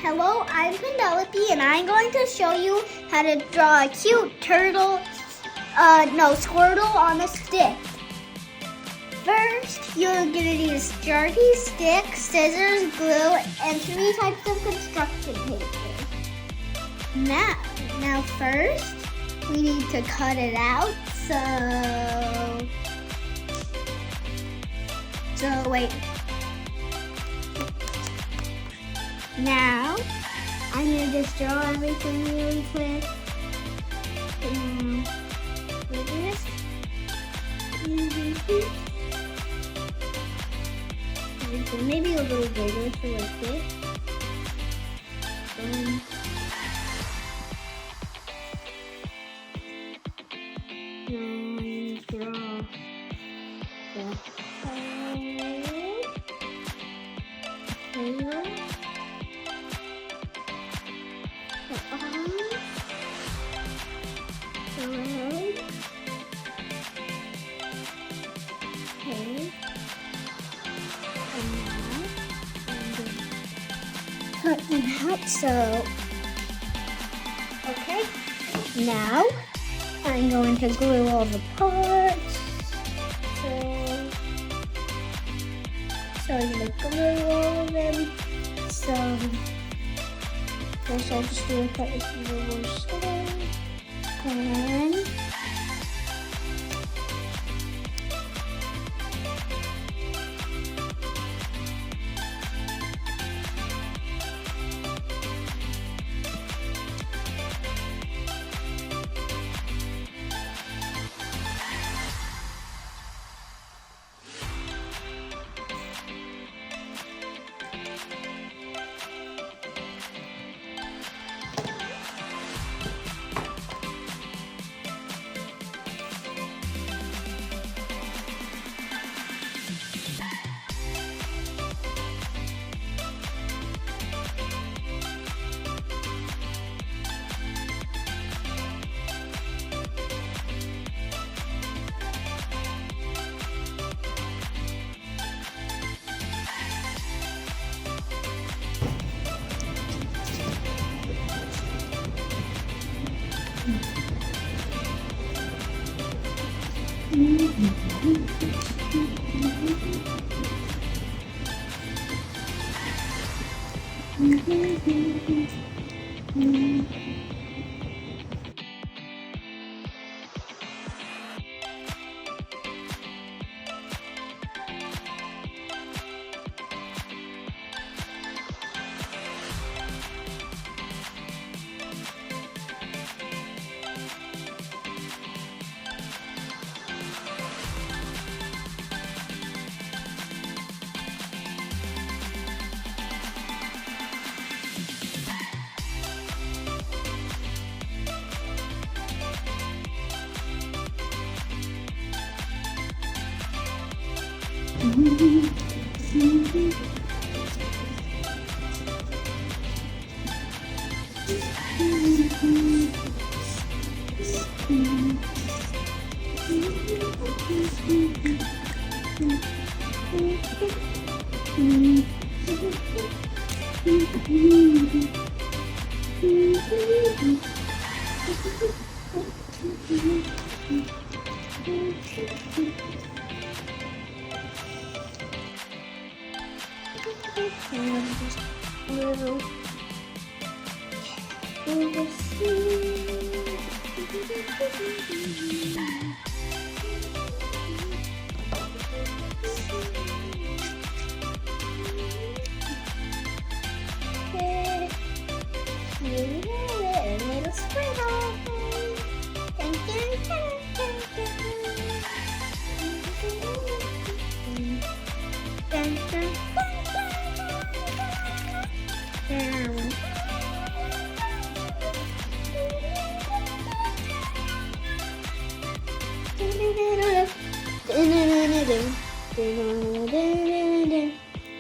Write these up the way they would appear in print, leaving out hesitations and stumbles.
Hello, I'm Penelope, and I'm going to show you how to draw a cute turtle, Squirtle on a stick. First, you're going to need a Sharpie stick, scissors, glue, and 3 types of construction paper. Now first, we need to cut it out, so wait. Now, I'm going to just draw everything really quick. Like this. Maybe a little bigger, so like this. And draw the head. The arms, the legs, okay, and now I'm going to cut them out. So, okay, now I'm going to glue all the parts. So I'm going to glue all of them. So first I'll just do a cut with the little scissors. And little Squirtle.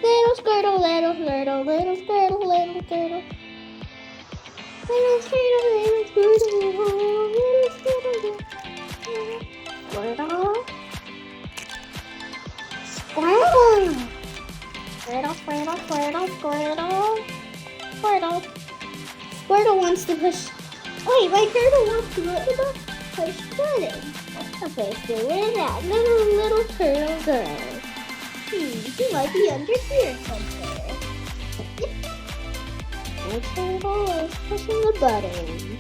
Little Squirtle, little Squirtle, little Squirtle, little Squirtle. Little Squirtle, little Squirtle, little Squirtle, Squirtle. Squirtle. Squirtle, Squirtle, Squirtle, Squirtle. Squirtle. Squirtle wants to push. Wait, my turtle wants to go to the push button. Okay, so where's that little turtle girl? She might be under here somewhere. My turtle is pushing the button.